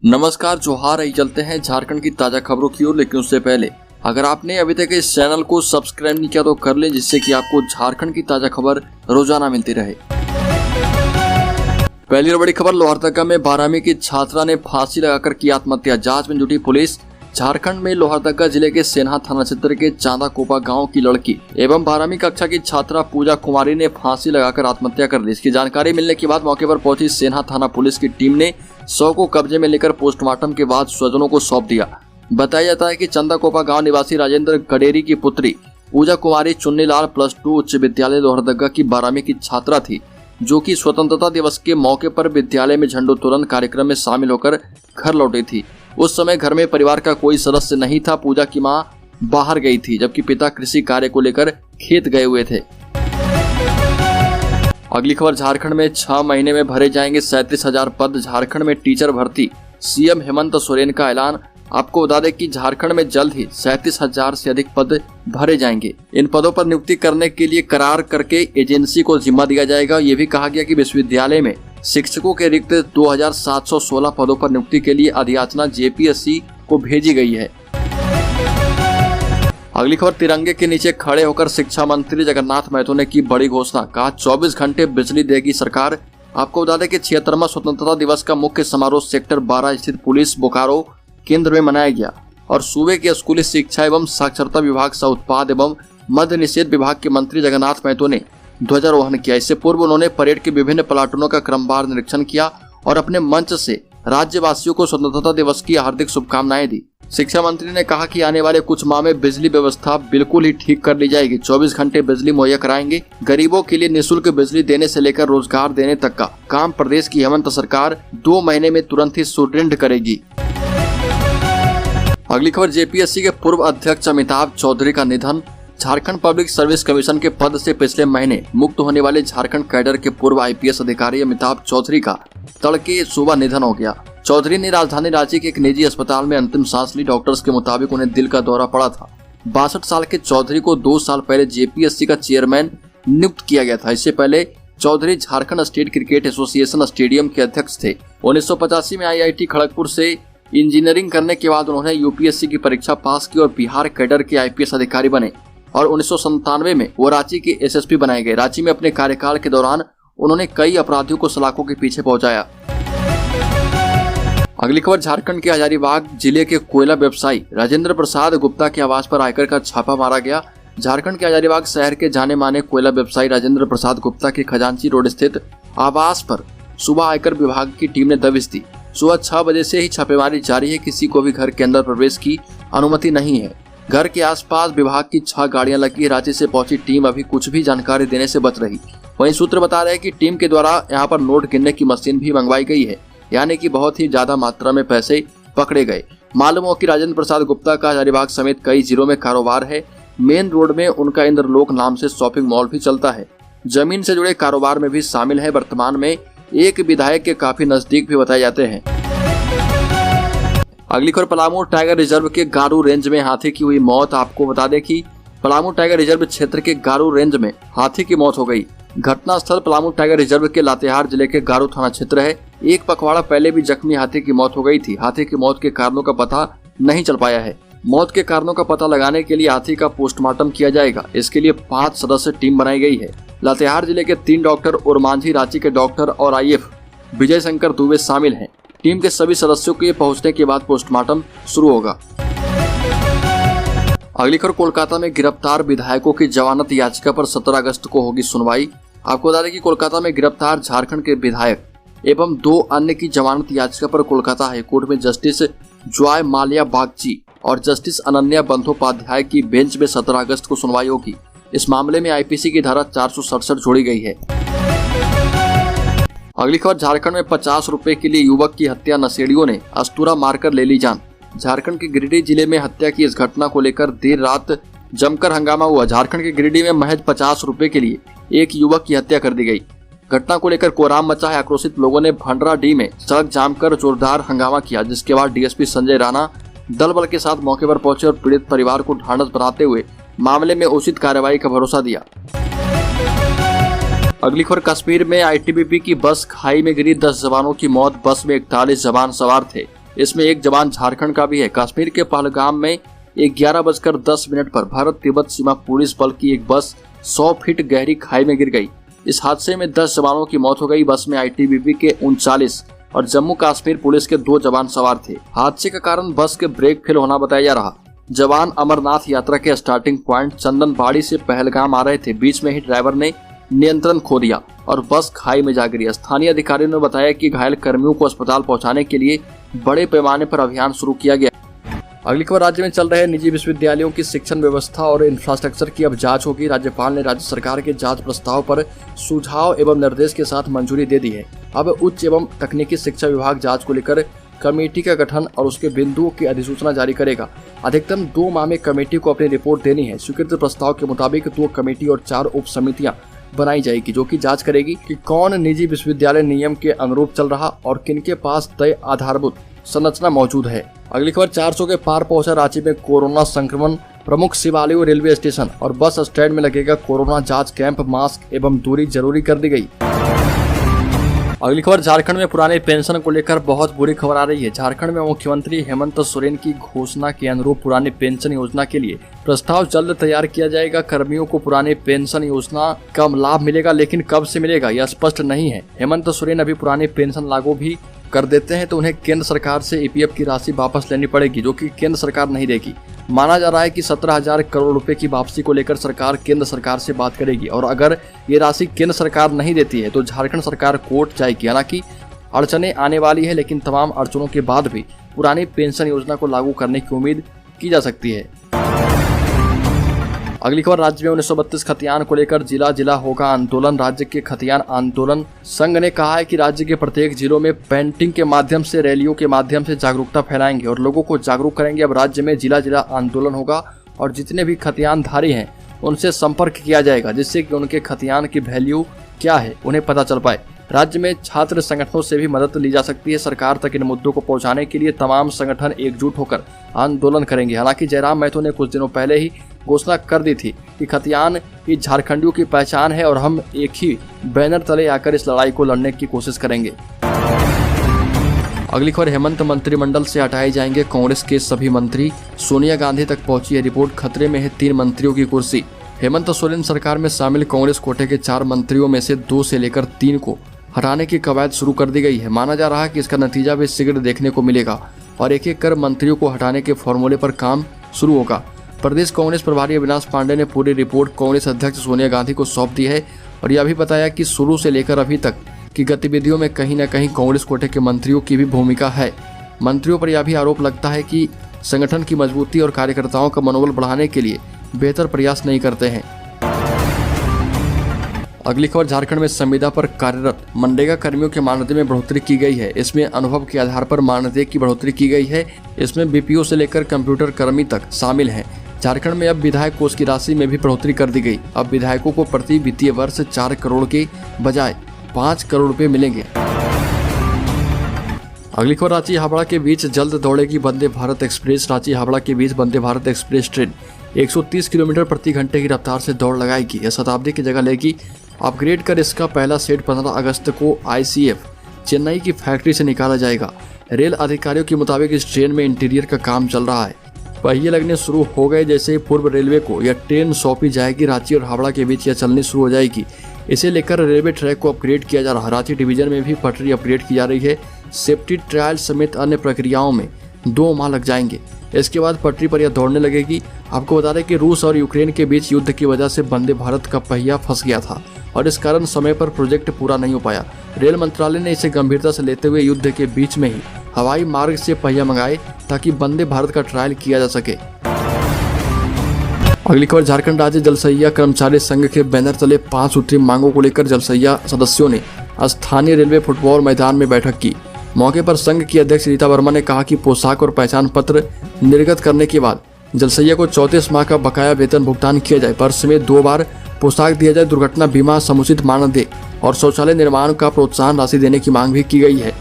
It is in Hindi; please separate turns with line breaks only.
नमस्कार, जोहार। आई चलते हैं झारखंड की ताजा खबरों की ओर, लेकिन उससे पहले अगर आपने अभी तक इस चैनल को सब्सक्राइब नहीं किया तो कर लें, जिससे कि आपको झारखंड की ताजा खबर रोजाना मिलती रहे। पहली और बड़ी खबर, लोहरदगा में 12वीं की छात्रा ने फांसी लगाकर की आत्महत्या। जांच में जुटी पुलिस। झारखंड में लोहरदगा जिले के सेन्हा थाना क्षेत्र के चांदाकोपा गांव की लड़की एवं 12वीं कक्षा की छात्रा पूजा कुमारी ने फांसी लगाकर आत्महत्या कर ली। इसकी जानकारी मिलने के बाद मौके पर पहुंची सेन्हा थाना पुलिस की टीम ने शव को कब्जे में लेकर पोस्टमार्टम के बाद स्वजनों को सौंप दिया। बताया जाता है कि चांदाकोपा गांव निवासी राजेंद्र गडेरी की पुत्री पूजा कुमारी चुन्नीलाल +2 उच्च विद्यालय लोहरदगा की 12वीं की छात्रा थी, जो कि स्वतंत्रता दिवस के मौके पर विद्यालय में झंडोत्तोलन कार्यक्रम में शामिल होकर घर लौटी थी। उस समय घर में परिवार का कोई सदस्य नहीं था। पूजा की मां बाहर गई थी, जबकि पिता कृषि कार्य को लेकर खेत गए हुए थे। अगली खबर, झारखंड में 6 महीने में भरे जाएंगे 37,000 पद। झारखंड में टीचर भर्ती, सीएम हेमंत सोरेन का ऐलान। आपको बता दें कि झारखंड में जल्द ही 37,000 से अधिक पद भरे जाएंगे। इन पदों पर नियुक्ति करने के लिए करार करके एजेंसी को जिम्मा दिया जाएगा। ये भी कहा गया कि विश्वविद्यालय में शिक्षकों के रिक्त 2716 पदों पर नियुक्ति के लिए अधियाचना जेपीएससी को भेजी गई है। अगली खबर, तिरंगे के नीचे खड़े होकर शिक्षा मंत्री जगन्नाथ महतो ने की बड़ी घोषणा। कहा 24 घंटे बिजली देगी सरकार। आपको बता दें कि 76वां स्वतंत्रता दिवस का मुख्य समारोह सेक्टर 12 स्थित पुलिस बोकारो केंद्र में मनाया गया और सूबे के स्कूली शिक्षा एवं साक्षरता विभाग सह उत्पाद एवं मद्य निषेध विभाग के मंत्री जगन्नाथ महतो ने ध्वजारोहण किया। इससे पूर्व उन्होंने परेड के विभिन्न प्लाटूनों का क्रमवार निरीक्षण किया और अपने मंच से राज्यवासियों को स्वतंत्रता दिवस की हार्दिक शुभकामनाएं दी। शिक्षा मंत्री ने कहा कि आने वाले कुछ माह में बिजली व्यवस्था बिल्कुल ही ठीक कर ली जाएगी। 24 घंटे बिजली मुहैया कराएंगे। गरीबों के लिए निःशुल्क बिजली देने से लेकर रोजगार देने तक का काम प्रदेश की हेमंत सरकार 2 महीने में तुरंत ही सुदृढ़ करेगी। अगली खबर, जेपीएससी के पूर्व अध्यक्ष अमिताभ चौधरी का निधन। झारखंड पब्लिक सर्विस कमीशन के पद से पिछले महीने मुक्त होने वाले झारखंड कैडर के पूर्व आईपीएस अधिकारी अमिताभ चौधरी का तड़के सुबह निधन हो गया। चौधरी ने राजधानी रांची के एक निजी अस्पताल में अंतिम सांस ली। डॉक्टर्स के मुताबिक उन्हें दिल का दौरा पड़ा था। 62 साल के चौधरी को 2 साल पहले जेपीएससी का चेयरमैन नियुक्त किया गया था। इससे पहले Chaudhary Jharkhand state cricket association stadium के अध्यक्ष थे। 1985 में आईआईटी खड़गपुर से इंजीनियरिंग करने के बाद उन्होंने यूपीएससी की परीक्षा पास की और बिहार कैडर के आईपीएस अधिकारी बने और 1997 में वो रांची के एसएसपी बनाए गए। रांची में अपने कार्यकाल के दौरान उन्होंने कई अपराधियों को सलाखों के पीछे पहुंचाया। अगली खबर, झारखंड के हजारीबाग जिले के कोयला व्यवसायी राजेंद्र प्रसाद गुप्ता के आवास पर आयकर का छापा मारा गया। झारखंड के हजारीबाग शहर के जाने माने कोयला व्यवसायी राजेंद्र प्रसाद गुप्ता के खजांची रोड स्थित आवास पर सुबह आयकर विभाग की टीम ने दबिश दी। सुबह 6 बजे से ही छापेमारी जारी है। किसी को भी घर के अंदर प्रवेश की अनुमति नहीं है। घर के आसपास विभाग की 6 गाड़ियां लगी। रांची से पहुंची टीम अभी कुछ भी जानकारी देने से बच रही। वहीं सूत्र बता रहे हैं कि टीम के द्वारा यहां पर नोट गिनने की मशीन भी मंगवाई गई है, यानी कि बहुत ही ज्यादा मात्रा में पैसे पकड़े गए। मालूम हो कि राजेंद्र प्रसाद गुप्ता का हजारीबाग समेत कई जिलों में कारोबार है। मेन रोड में उनका इंद्रलोक नाम से शॉपिंग मॉल भी चलता है। जमीन से जुड़े कारोबार में भी शामिल है। वर्तमान में एक विधायक के काफी नजदीक भी बताए जाते हैं। अगली खबर, पलामू टाइगर रिजर्व के गारू रेंज में हाथी की हुई मौत। आपको बता दें कि पलामू टाइगर रिजर्व क्षेत्र के गारू रेंज में हाथी की मौत हो गई। घटना स्थल पलामू टाइगर रिजर्व के लातेहार जिले के गारू थाना क्षेत्र है। एक पखवाड़ा पहले भी जख्मी हाथी की मौत हो गई थी। हाथी की मौत के कारणों का पता नहीं चल पाया है। मौत के कारणों का पता लगाने के लिए हाथी का पोस्टमार्टम किया जाएगा। इसके लिए 5 सदस्य टीम बनाई गई है। लातेहार जिले के 3 डॉक्टर और मांझी रांची के डॉक्टर और आईएफ विजय शंकर दुबे शामिल हैं। टीम के सभी सदस्यों के पहुंचने के बाद पोस्टमार्टम शुरू होगा। अगली खबर, कोलकाता में गिरफ्तार विधायकों की जमानत याचिका पर 17 अगस्त को होगी सुनवाई। आपको बता दें कि कोलकाता में गिरफ्तार झारखंड के विधायक एवं 2 अन्य की जमानत याचिका पर कोलकाता हाईकोर्ट में जस्टिस जॉय माल्या बागची और जस्टिस अनन्या बंदोपाध्याय की बेंच में 17 अगस्त को सुनवाई होगी। इस मामले में आईपीसी की धारा 467 जोड़ी गई है। अगली खबर, झारखंड में 50 रुपए के लिए युवक की हत्या, नशेड़ियों ने अस्तूरा मारकर ले ली जान। झारखंड के गिरिडीह जिले में हत्या की इस घटना को लेकर देर रात जमकर हंगामा हुआ। झारखंड के गिरिडीह में महज 50 रुपए के लिए एक युवक की हत्या कर दी गई। घटना को लेकर कोहराम मचा है। आक्रोशित लोगों ने भंडराडीह में सड़क जाम कर जोरदार हंगामा किया, जिसके बाद डीएसपी संजय राणा दल बल के साथ मौके पर पहुंचे और पीड़ित परिवार को ढांढस बनाते हुए मामले में उचित कार्रवाई का भरोसा दिया। अगली खबर, कश्मीर में आईटीबीपी की बस खाई में गिरी, 10 जवानों की मौत। बस में 41 जवान सवार थे। इसमें एक जवान झारखंड का भी है। कश्मीर के पहलगाम में 11:10 पर भारत तिब्बत सीमा पुलिस बल की एक बस 100 फीट गहरी खाई में गिर गई। इस हादसे में 10 जवानों की मौत हो गई। बस में ITBP के 39 और जम्मू कश्मीर पुलिस के 2 जवान सवार थे। हादसे का कारण बस के ब्रेक फेल होना बताया जा रहा। जवान अमरनाथ यात्रा के स्टार्टिंग पॉइंट चंदनबाड़ी से पहलगाम आ रहे थे। बीच में ही ड्राइवर ने नियंत्रण खो दिया और बस खाई में जा गिरी। स्थानीय अधिकारियों ने बताया कि घायल कर्मियों को अस्पताल पहुंचाने के लिए बड़े पैमाने पर अभियान शुरू किया गया। अगली खबर, राज्य में चल रहे निजी विश्वविद्यालयों की शिक्षण व्यवस्था और इंफ्रास्ट्रक्चर की अब जांच होगी। राज्यपाल ने राज्य सरकार के जांच प्रस्ताव पर सुझाव एवं निर्देश के साथ मंजूरी दे दी है। अब उच्च एवं तकनीकी शिक्षा विभाग जांच को लेकर कमेटी का गठन और उसके बिंदुओं की अधिसूचना जारी करेगा। अधिकतम 2 माह में कमेटी को अपनी रिपोर्ट देनी है। स्वीकृत प्रस्ताव के मुताबिक 2 कमेटी और 4 उप समितियां बनाई जाएगी, जो कि जांच करेगी कि कौन निजी विश्वविद्यालय नियम के अनुरूप चल रहा और किनके पास तय आधारभूत संरचना मौजूद है। अगली खबर, 400 के पार पहुंचा रांची में कोरोना संक्रमण। प्रमुख शिवालयों, रेलवे स्टेशन और बस स्टैंड में लगेगा कोरोना जांच कैंप। मास्क एवं दूरी जरूरी कर दी गई। अगली खबर, झारखंड में पुराने पेंशन को लेकर बहुत बुरी खबर आ रही है। झारखंड में मुख्यमंत्री हेमंत सोरेन की घोषणा के अनुरूप पुराने पेंशन योजना के लिए प्रस्ताव जल्द तैयार किया जाएगा। कर्मियों को पुराने पेंशन योजना का लाभ मिलेगा, लेकिन कब से मिलेगा यह स्पष्ट नहीं है। हेमंत सोरेन अभी पुराने पेंशन लागू भी कर देते हैं तो उन्हें केंद्र सरकार से EPF की राशि वापस लेनी पड़ेगी, जो कि केंद्र सरकार नहीं देगी। माना जा रहा है कि 17,000 करोड़ रुपए की वापसी को लेकर सरकार केंद्र सरकार से बात करेगी और अगर ये राशि केंद्र सरकार नहीं देती है तो झारखंड सरकार कोर्ट जाएगी। हालांकि अड़चनें आने वाली है, लेकिन तमाम अड़चनों के बाद भी पुरानी पेंशन योजना को लागू करने की उम्मीद की जा सकती है। अगली खबर, राज्य में 1932 खतियान को लेकर जिला जिला होगा आंदोलन। राज्य के खतियान आंदोलन संघ ने कहा है कि राज्य के प्रत्येक जिलों में पेंटिंग के माध्यम से, रैलियों के माध्यम से जागरूकता फैलाएंगे और लोगों को जागरूक करेंगे। अब राज्य में जिला जिला आंदोलन होगा और जितने भी खतियानधारी हैं उनसे संपर्क किया जाएगा, जिससे कि उनके खतियान की वैल्यू क्या है उन्हें पता चल पाए। राज्य में छात्र संगठनों से भी मदद ली जा सकती है। सरकार तक इन मुद्दों को पहुंचाने के लिए तमाम संगठन एकजुट होकर आंदोलन करेंगे। हालांकि जयराम महतो ने कुछ दिनों पहले ही घोषणा कर दी थी कि खतियान ही झारखंडियों की पहचान है और हम एक ही बैनर तले आकर इस लड़ाई को लड़ने की कोशिश करेंगे। अगली खबर, हेमंत मंत्रिमंडल से हटाए जाएंगे कांग्रेस के सभी मंत्री। सोनिया गांधी तक पहुंची है रिपोर्ट। खतरे में है 3 मंत्रियों की कुर्सी। हेमंत सोरेन सरकार में शामिल कांग्रेस कोटे के 4 मंत्रियों में से 2 से लेकर 3 को हटाने की कवायद शुरू कर दी गई है। माना जा रहा है कि इसका नतीजा भी शीघ्र देखने को मिलेगा और एक एक कर मंत्रियों को हटाने के फॉर्मूले पर काम शुरू होगा। प्रदेश कांग्रेस प्रभारी अविनाश पांडे ने पूरी रिपोर्ट कांग्रेस अध्यक्ष सोनिया गांधी को सौंप दी है और यह भी बताया कि शुरू से लेकर अभी तक की गतिविधियों में कहीं न कहीं कांग्रेस कोटे के मंत्रियों की भी भूमिका है। मंत्रियों पर यह भी आरोप लगता है कि संगठन की मजबूती और कार्यकर्ताओं का मनोबल बढ़ाने के लिए बेहतर प्रयास नहीं करते हैं। अगली खबर, झारखंड में संविदा पर कार्यरत मनरेगा कर्मियों के मानदेय में बढ़ोतरी की गई है। इसमें अनुभव के आधार पर मानदेय की बढ़ोतरी की गई है। इसमें BPO से लेकर कंप्यूटर कर्मी तक शामिल हैं। झारखंड में अब विधायक कोष की राशि में भी बढ़ोतरी कर दी गई। अब विधायकों को प्रति वित्तीय वर्ष 4 करोड़ के बजाय 5 करोड़ रुपए मिलेंगे। अगली खबर, रांची हावड़ा के बीच जल्द दौड़ेगी वंदे भारत एक्सप्रेस। रांची हावड़ा के बीच Vande Bharat express train 130 kilometre प्रति घंटे की रफ्तार से दौड़ लगाएगी। यह शताब्दी की जगह लेगी। अपग्रेड कर इसका पहला सेट 15 अगस्त को ICF चेन्नई की फैक्ट्री से निकाला जाएगा। रेल अधिकारियों के मुताबिक इस ट्रेन में इंटीरियर का काम चल रहा है। पहिए लगने शुरू हो गए। जैसे ही पूर्व रेलवे को यह ट्रेन सौंपी जाएगी, रांची और हावड़ा के बीच यह चलनी शुरू हो जाएगी। इसे लेकर रेलवे ट्रैक को अपग्रेड किया जा रहा है। रांची डिवीजन में भी पटरी अपग्रेड की जा रही है। सेफ्टी ट्रायल समेत अन्य प्रक्रियाओं में 2 माह लग जाएंगे। इसके बाद पटरी पर यह दौड़ने लगेगी। आपको बता दें कि रूस और यूक्रेन के बीच युद्ध की वजह से वंदे भारत का पहिया फंस गया था और इस कारण समय पर प्रोजेक्ट पूरा नहीं हो पाया। रेल मंत्रालय ने इसे गंभीरता से लेते हुए युद्ध के बीच में ही हवाई मार्ग से पहिया मंगाए ताकि वंदे भारत का ट्रायल किया जा सके। अगली खबर, झारखंड राज्य जलसहिया कर्मचारी संघ के बैनर तले 5 सूत्री मांगों को लेकर जलसहिया सदस्यों ने स्थानीय रेलवे फुटबॉल मैदान में बैठक की। मौके पर संघ की अध्यक्ष रीता वर्मा ने कहा कि पोशाक और पहचान पत्र निर्गत करने के बाद जलसहिया को 34 माह का बकाया वेतन भुगतान किया जाए। वर्ष में 2 बार पोशाक दिया जाए। दुर्घटना बीमा, समुचित मानदेय और शौचालय निर्माण का प्रोत्साहन राशि देने की मांग भी की गई है।